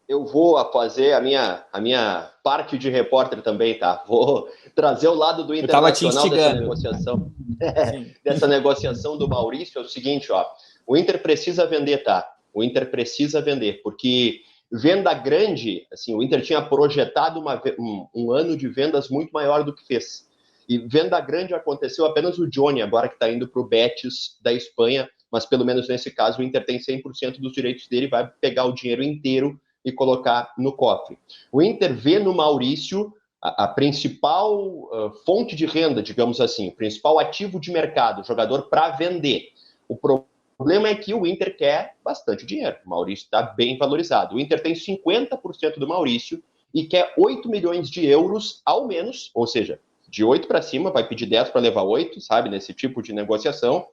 Eu vou fazer a minha parte de repórter também, tá? Vou trazer o lado do Internacional dessa negociação. Dessa negociação do Maurício. É o seguinte, ó. O Inter precisa vender, tá? O Inter precisa vender, porque venda grande, assim, o Inter tinha projetado um ano de vendas muito maior do que fez. E venda grande aconteceu apenas o Johnny, agora que está indo para o Betis da Espanha, mas pelo menos nesse caso o Inter tem 100% dos direitos dele, vai pegar o dinheiro inteiro e colocar no cofre. O Inter vê no Maurício a principal fonte de renda, digamos assim, o principal ativo de mercado, jogador para vender. O problema é que o Inter quer bastante dinheiro. O Maurício está bem valorizado. O Inter tem 50% do Maurício e quer 8 milhões de euros ao menos, ou seja, de 8 para cima, vai pedir 10 para levar 8, sabe, nesse tipo de negociação,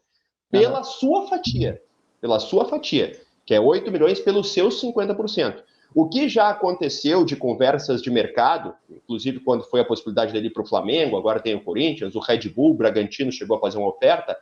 pela sua fatia, que é 8 milhões pelos seus 50%. O que já aconteceu de conversas de mercado, inclusive quando foi a possibilidade dele ir para o Flamengo, agora tem o Corinthians, o Red Bull, o Bragantino chegou a fazer uma oferta,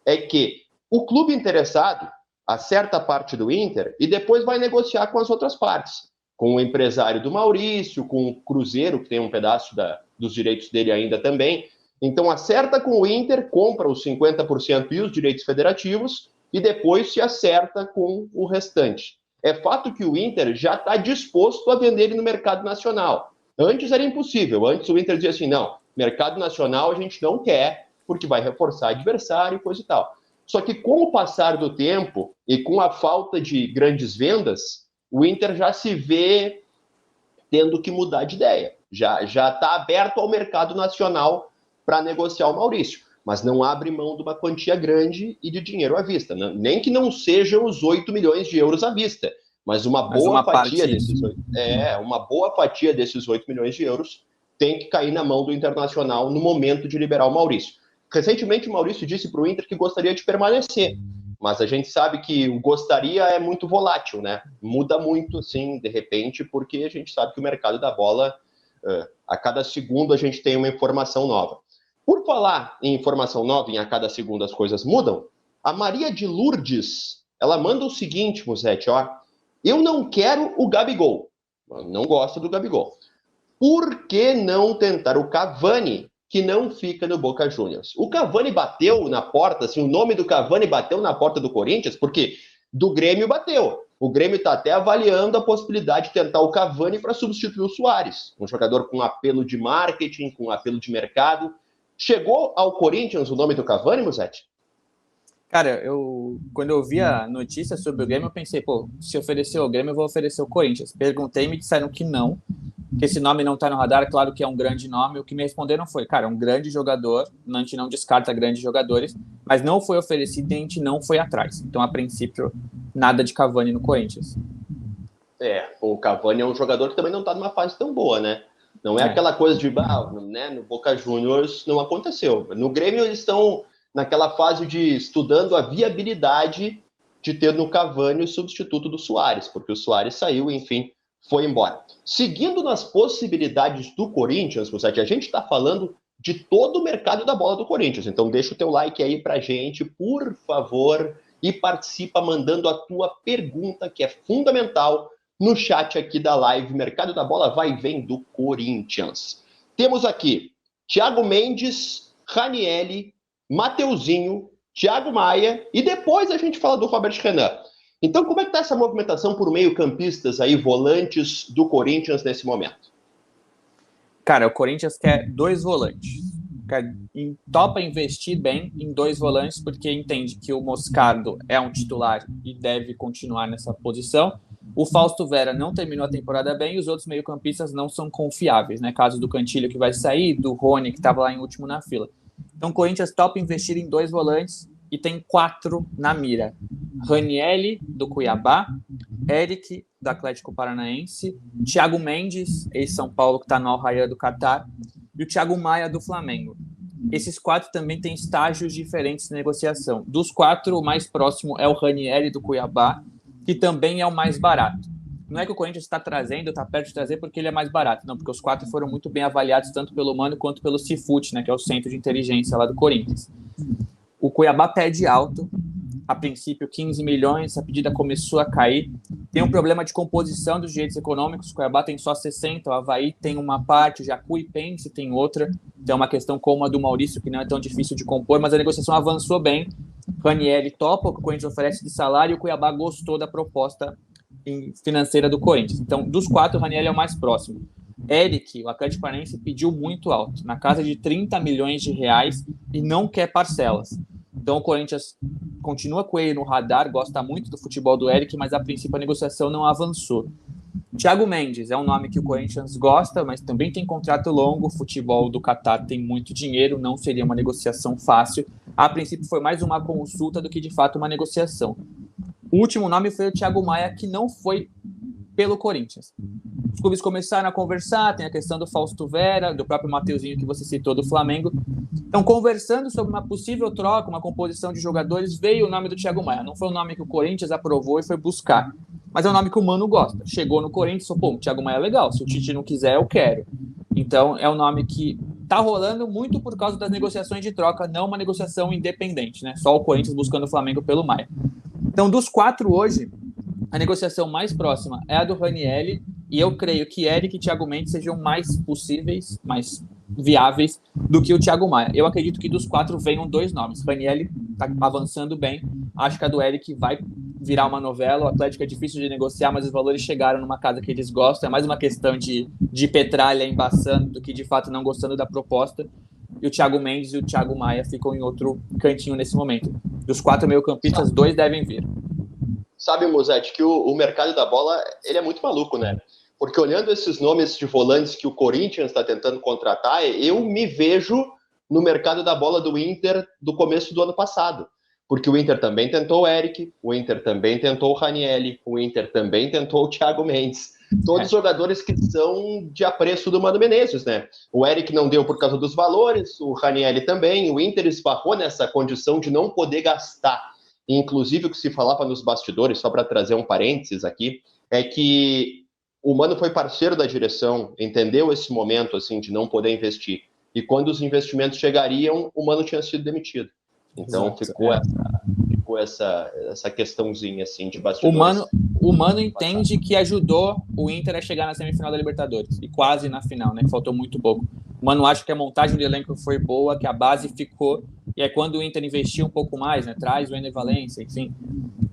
é que o clube interessado acerta a parte do Inter e depois vai negociar com as outras partes, com o empresário do Maurício, com o Cruzeiro, que tem um pedaço dos direitos dele ainda também. Então acerta com o Inter, compra os 50% e os direitos federativos e depois se acerta com o restante. É fato que o Inter já está disposto a vender ele no mercado nacional. Antes era impossível. Antes o Inter dizia assim, não, mercado nacional a gente não quer, porque vai reforçar adversário e coisa e tal. Só que com o passar do tempo e com a falta de grandes vendas, o Inter já se vê tendo que mudar de ideia. Já está aberto ao mercado nacional para negociar o Maurício, mas não abre mão de uma quantia grande e de dinheiro à vista. Nem que não sejam os 8 milhões de euros à vista, mas uma boa fatia desses 8 milhões de euros tem que cair na mão do Internacional no momento de liberar o Maurício. Recentemente o Maurício disse para o Inter que gostaria de permanecer, mas a gente sabe que o gostaria é muito volátil, né? Muda muito, assim, de repente, porque a gente sabe que o mercado da bola, a cada segundo a gente tem uma informação nova. Por falar em informação nova, em a cada segundo as coisas mudam, a Maria de Lourdes, ela manda o seguinte, Musetti, ó, eu não quero o Gabigol, eu não gosto do Gabigol. Por que não tentar o Cavani, que não fica no Boca Juniors? O Cavani bateu na porta, assim, o nome do Cavani bateu na porta do Corinthians, porque do Grêmio bateu. O Grêmio está até avaliando a possibilidade de tentar o Cavani para substituir o Suárez, um jogador com apelo de marketing, com apelo de mercado. Chegou ao Corinthians o nome do Cavani, Musetti? Cara, quando eu vi a notícia sobre o Grêmio, eu pensei, se oferecer o Grêmio, eu vou oferecer o Corinthians. Perguntei e me disseram que não, que esse nome não está no radar. Claro que é um grande nome. O que me responderam foi, cara, um grande jogador, a gente não descarta grandes jogadores, mas não foi oferecido e a gente não foi atrás. Então, a princípio, nada de Cavani no Corinthians. O Cavani é um jogador que também não está numa fase tão boa, né? Não é aquela coisa de, né, no Boca Juniors não aconteceu. No Grêmio eles estão naquela fase de estudando a viabilidade de ter no Cavani o substituto do Suárez, porque o Suárez saiu, enfim, foi embora. Seguindo nas possibilidades do Corinthians, Musetti, a gente está falando de todo o mercado da bola do Corinthians, então deixa o teu like aí pra gente, por favor, e participa mandando a tua pergunta, que é fundamental, no chat aqui da live Mercado da Bola Vai e Vem do Corinthians. Temos aqui Thiago Mendes, Ranielli, Mateuzinho, Thiago Maia e depois a gente fala do Robert Renan. Então, como é que está essa movimentação por meio-campistas aí, volantes do Corinthians nesse momento? Cara, o Corinthians quer 2 volantes. Topa investir bem em 2 volantes porque entende que o Moscardo é um titular e deve continuar nessa posição. O Fausto Vera não terminou a temporada bem e os outros meio-campistas não são confiáveis, né? Caso do Cantilho que vai sair, do Rony que estava lá em último na fila. Então o Corinthians topa investir em 2 volantes e tem 4 na mira. Ranielli, do Cuiabá, Eric, do Atlético Paranaense, Thiago Mendes, ex-São Paulo, que está no Al-Rayyan do Catar, e o Thiago Maia, do Flamengo. Esses 4 também têm estágios diferentes de negociação. Dos 4, o mais próximo é o Ranielli, do Cuiabá, que também é o mais barato. Não é que o Corinthians está trazendo, está perto de trazer porque ele é mais barato. Não, porque os 4 foram muito bem avaliados, tanto pelo Mano quanto pelo Cifute, né, que é o centro de inteligência lá do Corinthians. O Cuiabá pede alto, a princípio 15 milhões, a pedida começou a cair. Tem um problema de composição dos direitos econômicos, o Cuiabá tem só 60, o Avaí tem uma parte, o Jacuipense tem outra, tem uma questão como a do Maurício, que não é tão difícil de compor, mas a negociação avançou bem. Ranieri topa o que o Corinthians oferece de salário e o Cuiabá gostou da proposta financeira do Corinthians. Então, dos 4, o Ranieri é o mais próximo. Eric, o Atlético Paranaense, pediu muito alto, na casa de 30 milhões de reais, e não quer parcelas. Então o Corinthians continua com ele no radar, gosta muito do futebol do Eric, mas a princípio a negociação não avançou. Thiago Mendes é um nome que o Corinthians gosta, mas também tem contrato longo, o futebol do Catar tem muito dinheiro, não seria uma negociação fácil. A princípio foi mais uma consulta do que de fato uma negociação. O último nome foi o Thiago Maia, que não foi pelo Corinthians. Os clubes começaram a conversar, tem a questão do Fausto Vera, do próprio Mateuzinho que você citou do Flamengo. Então, conversando sobre uma possível troca, uma composição de jogadores, veio o nome do Thiago Maia. Não foi um nome que o Corinthians aprovou e foi buscar, mas é um nome que o Mano gosta. Chegou no Corinthians e falou, pô, o Thiago Maia é legal, se o Tite não quiser, eu quero. Então, é um nome que tá rolando muito por causa das negociações de troca, não uma negociação independente, né? Só o Corinthians buscando o Flamengo pelo Maia. Então, dos 4 hoje, a negociação mais próxima é a do Ranieri, e eu creio que Eric e Thiago Mendes sejam mais possíveis, mais viáveis do que o Thiago Maia. Eu acredito que dos 4 venham 2 nomes. Ranieri está avançando bem, acho que a do Eric vai virar uma novela. O Atlético é difícil de negociar, mas os valores chegaram numa casa que eles gostam. É mais uma questão de petralha embaçando do que de fato não gostando da proposta. E o Thiago Mendes e o Thiago Maia ficam em outro cantinho nesse momento. Dos 4 meio-campistas, 2 devem vir. Sabe, Musetti, que o mercado da bola ele é muito maluco, né? Porque olhando esses nomes de volantes que o Corinthians está tentando contratar, eu me vejo no mercado da bola do Inter do começo do ano passado. Porque o Inter também tentou o Eric, o Inter também tentou o Ranieri, o Inter também tentou o Thiago Mendes. Todos jogadores que são de apreço do Mano Menezes, né? O Eric não deu por causa dos valores, o Ranieri também, o Inter esbarrou nessa condição de não poder gastar. Inclusive, o que se falava nos bastidores, só para trazer um parênteses aqui, é que o Mano foi parceiro da direção, entendeu esse momento assim de não poder investir. E quando os investimentos chegariam, o Mano tinha sido demitido. Então, exato, ficou essa questãozinha assim de bastidores. O Mano entende que ajudou o Inter a chegar na semifinal da Libertadores. E quase na final, né? Faltou muito pouco. O Mano acha que a montagem do elenco foi boa, que a base ficou. E aí, quando o Inter investiu um pouco mais, né? Traz o Ener Valencia, enfim.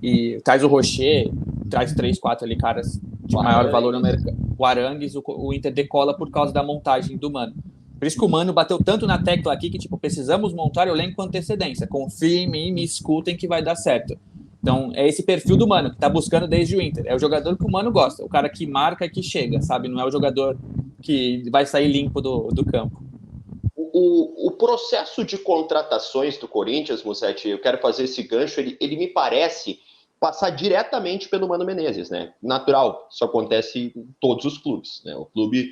E traz o Rocher, traz 3, 4 ali caras de maior valor no mercado. O Arangues, o Inter decola por causa da montagem do Mano. Por isso que o Mano bateu tanto na tecla aqui que, tipo, precisamos montar o elenco com antecedência. Confiem em mim, me escutem que vai dar certo. Então, é esse perfil do Mano, que tá buscando desde o Inter. É o jogador que o Mano gosta. O cara que marca e que chega, sabe? Não é o jogador que vai sair limpo do campo. O processo de contratações do Corinthians, Musetti, eu quero fazer esse gancho, ele me parece passar diretamente pelo Mano Menezes, né? Natural, isso acontece em todos os clubes, né? O clube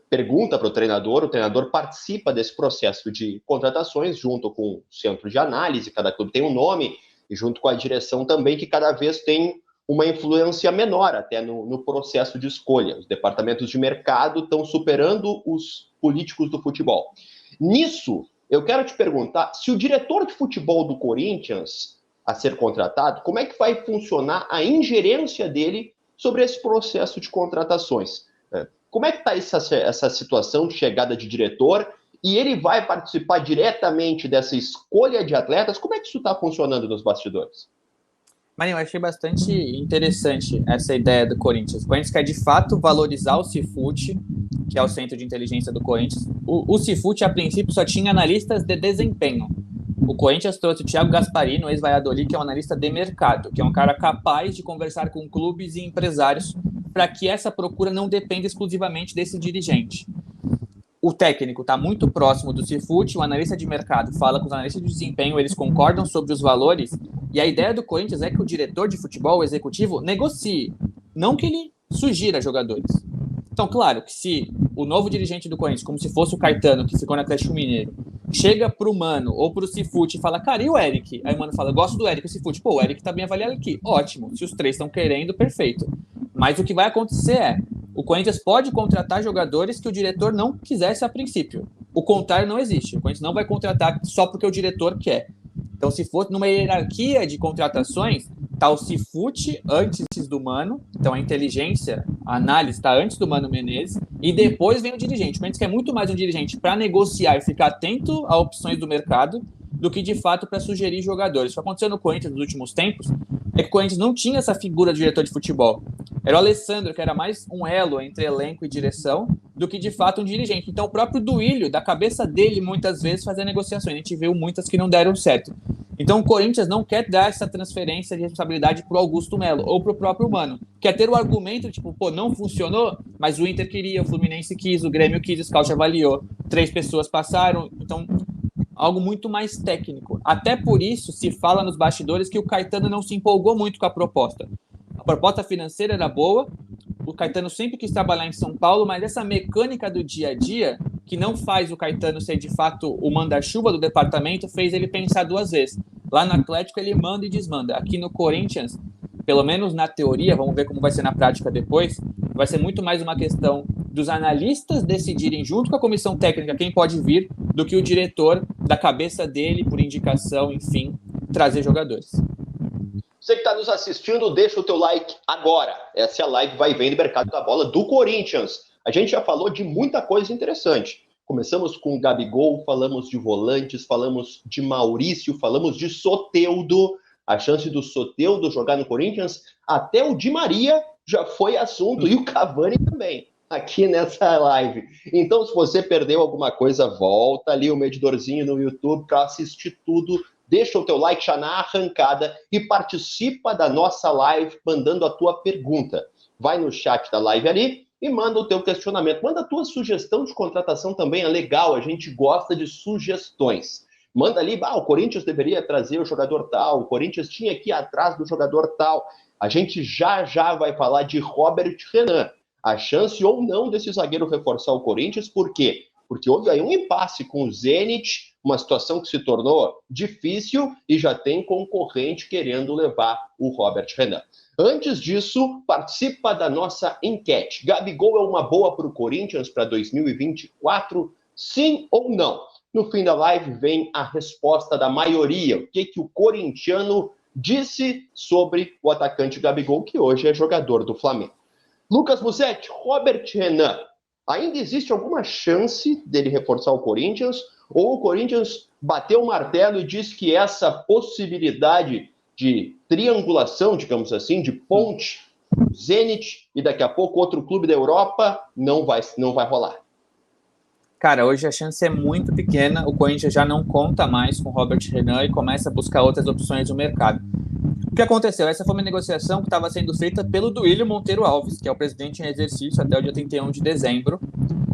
pergunta para o treinador participa desse processo de contratações junto com o centro de análise, cada clube tem um nome, e junto com a direção também, que cada vez tem uma influência menor até no processo de escolha. Os departamentos de mercado estão superando os políticos do futebol. Nisso, eu quero te perguntar, se o diretor de futebol do Corinthians a ser contratado, como é que vai funcionar a ingerência dele sobre esse processo de contratações? Como é que está essa situação de chegada de diretor? E ele vai participar diretamente dessa escolha de atletas? Como é que isso está funcionando nos bastidores? Marinho, eu achei bastante interessante essa ideia do Corinthians. O Corinthians quer, de fato, valorizar o Cifute, que é o centro de inteligência do Corinthians. O Cifute, a princípio, só tinha analistas de desempenho. O Corinthians trouxe o Thiago Gasparini, ex-Valladolid, que é um analista de mercado, que é um cara capaz de conversar com clubes e empresários para que essa procura não dependa exclusivamente desse dirigente. O técnico está muito próximo do Cifute, o analista de mercado fala com os analistas de desempenho, eles concordam sobre os valores, e a ideia do Corinthians é que o diretor de futebol, o executivo, negocie, não que ele sugira jogadores. Então, claro, que se o novo dirigente do Corinthians, como se fosse o Caetano, que ficou no Atlético Mineiro, chega pro Mano ou pro Cifute e fala, cara, e o Eric? Aí o Mano fala, gosto do Eric, o Cifute, pô, o Eric tá bem avaliado aqui, ótimo, se os 3 estão querendo, perfeito. Mas o que vai acontecer é, o Corinthians pode contratar jogadores que o diretor não quisesse a princípio. O contrário não existe. O Corinthians não vai contratar só porque o diretor quer. Então, Então, se for numa hierarquia de contratações, está o Cifute antes do Mano, então a inteligência, a análise está antes do Mano Menezes, e depois vem o dirigente. O Menezes quer muito mais um dirigente para negociar e ficar atento a opções do mercado do que, de fato, para sugerir jogadores. O que aconteceu no Corinthians nos últimos tempos é que o Corinthians não tinha essa figura de diretor de futebol. Era o Alessandro, que era mais um elo entre elenco e direção, do que, de fato, um dirigente. Então, o próprio Duílio, da cabeça dele, muitas vezes, fazia negociações. A gente viu muitas que não deram certo. Então, o Corinthians não quer dar essa transferência de responsabilidade para o Augusto Melo ou para o próprio Mano. Quer ter o argumento, tipo, pô, não funcionou, mas o Inter queria, o Fluminense quis, o Grêmio quis, o Scout avaliou, 3 pessoas passaram. Então, algo muito mais técnico. Até por isso, se fala nos bastidores que o Caetano não se empolgou muito com a proposta. A proposta financeira era boa, o Caetano sempre quis trabalhar em São Paulo, mas essa mecânica do dia a dia, que não faz o Caetano ser de fato o manda-chuva do departamento, fez ele pensar 2 vezes. Lá no Atlético ele manda e desmanda. Aqui no Corinthians, pelo menos na teoria, vamos ver como vai ser na prática depois, vai ser muito mais uma questão dos analistas decidirem junto com a comissão técnica quem pode vir, do que o diretor, da cabeça dele, por indicação, enfim, trazer jogadores. Você que está nos assistindo, deixa o teu like agora. Essa é a live Vai Vendo Mercado da Bola do Corinthians. A gente já falou de muita coisa interessante. Começamos com o Gabigol, falamos de volantes, falamos de Maurício, falamos de Soteldo, a chance do Soteldo jogar no Corinthians. Até o Di Maria já foi assunto, e o Cavani também, aqui nessa live. Então, se você perdeu alguma coisa, volta ali o medidorzinho no YouTube para assistir tudo. Deixa o teu like já na arrancada e participa da nossa live mandando a tua pergunta. Vai no chat da live ali e manda o teu questionamento. Manda a tua sugestão de contratação também, é legal, a gente gosta de sugestões. Manda ali, o Corinthians deveria trazer o jogador tal, o Corinthians tinha que ir atrás do jogador tal. A gente já vai falar de Robert Renan. A chance ou não desse zagueiro reforçar o Corinthians, por quê? Porque houve aí um impasse com o Zenit, uma situação que se tornou difícil e já tem concorrente querendo levar o Robert Renan. Antes disso, participa da nossa enquete. Gabigol é uma boa para o Corinthians para 2024? Sim ou não? No fim da live vem a resposta da maioria. O que o corintiano disse sobre o atacante Gabigol, que hoje é jogador do Flamengo. Lucas Musetti, Robert Renan. Ainda existe alguma chance dele reforçar o Corinthians? Ou o Corinthians bateu o martelo e disse que essa possibilidade de triangulação, digamos assim, de ponte, Zenit e daqui a pouco outro clube da Europa, não vai rolar? Cara, hoje a chance é muito pequena. O Corinthians já não conta mais com o Robert Renan e começa a buscar outras opções no mercado. O que aconteceu? Essa foi uma negociação que estava sendo feita pelo Duílio Monteiro Alves, que é o presidente em exercício até o dia 31 de dezembro.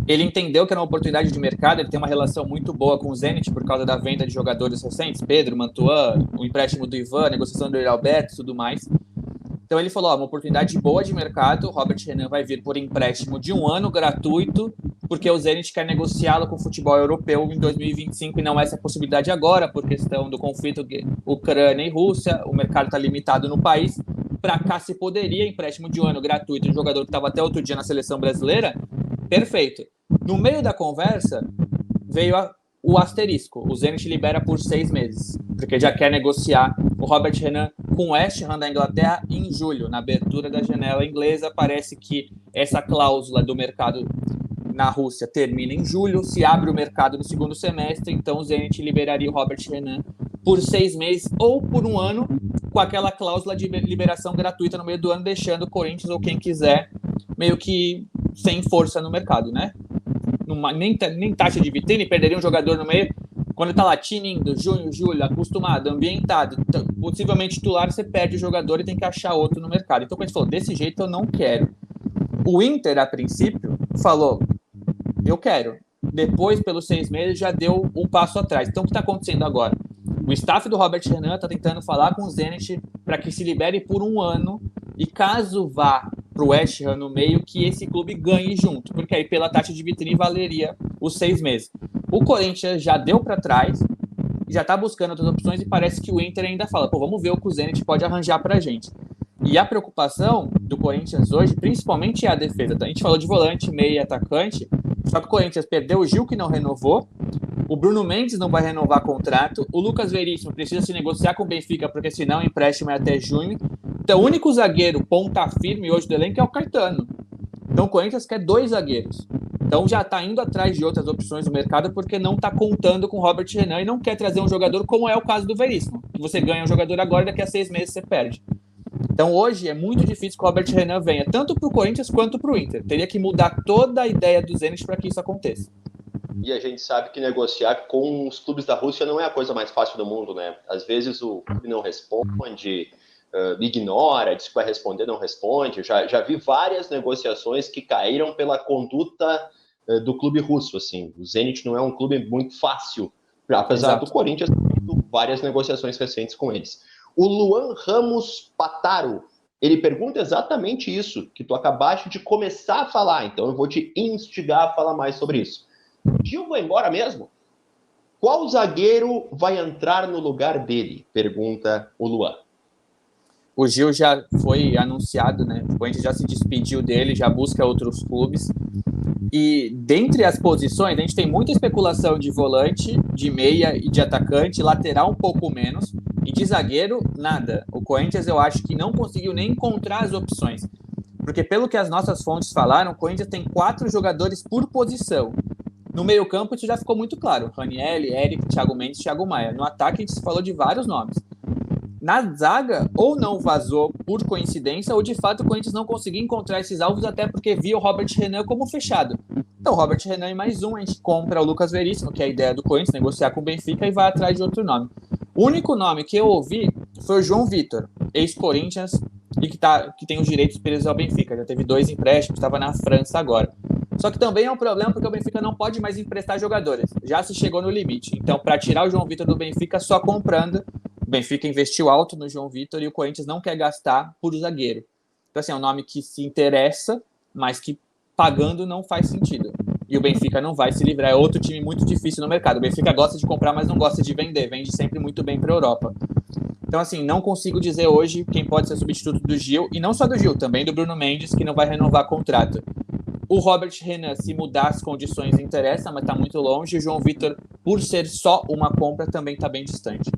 Ele entendeu que era uma oportunidade de mercado, ele tem uma relação muito boa com o Zenit por causa da venda de jogadores recentes, Pedro, Mantuan, o empréstimo do Ivan, a negociação do Alberto e tudo mais. Então ele falou, uma oportunidade boa de mercado, o Robert Renan vai vir por empréstimo de 1 ano gratuito, porque o Zenit quer negociá-lo com o futebol europeu em 2025 e não é essa possibilidade agora, por questão do conflito Ucrânia e Rússia, o mercado está limitado no país. Para cá se poderia, empréstimo de 1 ano gratuito de um jogador que estava até outro dia na seleção brasileira, perfeito. No meio da conversa, veio o asterisco. O Zenit libera por 6 meses, porque já quer negociar o Robert Renan com o West Ham da Inglaterra em julho. Na abertura da janela inglesa, parece que essa cláusula do mercado na Rússia termina em julho, se abre o mercado no segundo semestre, então o Zenit liberaria o Robert Renan por 6 meses ou por 1 ano, com aquela cláusula de liberação gratuita no meio do ano, deixando o Corinthians ou quem quiser meio que sem força no mercado, né? Nem taxa de vitrine, perderia um jogador no meio, quando tá lá tinindo, junho, julho, acostumado, ambientado, possivelmente titular, você perde o jogador e tem que achar outro no mercado. Então, quando a gente falou, desse jeito eu não quero. O Inter, a princípio, falou, eu quero. Depois, pelos 6 meses, já deu um passo atrás. Então, o que está acontecendo agora? O staff do Robert Renan está tentando falar com o Zenit para que se libere por 1 ano e caso vá para o West Ham no meio, que esse clube ganhe junto, porque aí pela taxa de vitrine valeria os 6 meses. O Corinthians já deu para trás, já está buscando outras opções e parece que o Inter ainda fala, vamos ver o que o Zenit pode arranjar para a gente. E a preocupação do Corinthians hoje, principalmente, é a defesa. A gente falou de volante, meia e atacante, só que o Corinthians perdeu o Gil, que não renovou, O Bruno Mendes não vai renovar contrato. O Lucas Veríssimo precisa se negociar com o Benfica, porque senão o empréstimo é até junho. Então, o único zagueiro ponta firme hoje do elenco é o Caetano. Então, o Corinthians quer 2 zagueiros. Então, já está indo atrás de outras opções no mercado, porque não está contando com o Robert Renan e não quer trazer um jogador como é o caso do Veríssimo. Que você ganha um jogador agora e daqui a 6 meses você perde. Então, hoje é muito difícil que o Robert Renan venha, tanto para o Corinthians quanto para o Inter. Teria que mudar toda a ideia do Zenit para que isso aconteça. E a gente sabe que negociar com os clubes da Rússia não é a coisa mais fácil do mundo, né? Às vezes o clube não responde, ignora, diz que vai responder, não responde. Já vi várias negociações que caíram pela conduta do clube russo, assim. O Zenit não é um clube muito fácil, apesar do Corinthians ter várias negociações recentes com eles. O Luan Ramos Pataro, ele pergunta exatamente isso, que tu acabaste de começar a falar, então eu vou te instigar a falar mais sobre isso. Gil vai embora mesmo? Qual zagueiro vai entrar no lugar dele? Pergunta o Luan. O Gil já foi anunciado, né? O Corinthians já se despediu dele, já busca outros clubes. E dentre as posições, a gente tem muita especulação de volante, de meia e de atacante, lateral um pouco menos, e de zagueiro, nada. O Corinthians, eu acho que não conseguiu nem encontrar as opções. Porque pelo que as nossas fontes falaram, o Corinthians tem 4 jogadores por posição. No meio-campo, isso já ficou muito claro. Raniel, Eric, Thiago Mendes, Thiago Maia. No ataque, a gente falou de vários nomes. Na zaga, ou não vazou por coincidência, ou de fato o Corinthians não conseguiu encontrar esses alvos, até porque via o Robert Renan como fechado. Então, Robert Renan e mais um, a gente compra o Lucas Veríssimo, que é a ideia do Corinthians, negociar com o Benfica e vai atrás de outro nome. O único nome que eu ouvi foi o João Vitor, ex-Corinthians, e que tem os direitos presos ao Benfica. Já teve 2 empréstimos, estava na França agora. Só que também é um problema porque o Benfica não pode mais emprestar jogadores. Já se chegou no limite. Então, para tirar o João Vitor do Benfica, só comprando. O Benfica investiu alto no João Vitor e o Corinthians não quer gastar por zagueiro. Então, assim, é um nome que se interessa, mas que pagando não faz sentido. E o Benfica não vai se livrar. É outro time muito difícil no mercado. O Benfica gosta de comprar, mas não gosta de vender. Vende sempre muito bem para a Europa. Então, assim, não consigo dizer hoje quem pode ser substituto do Gil. E não só do Gil, também do Bruno Mendes, que não vai renovar contrato. O Robert Renan, se mudar as condições, interessa, mas está muito longe. E o João Vitor, por ser só uma compra, também está bem distante.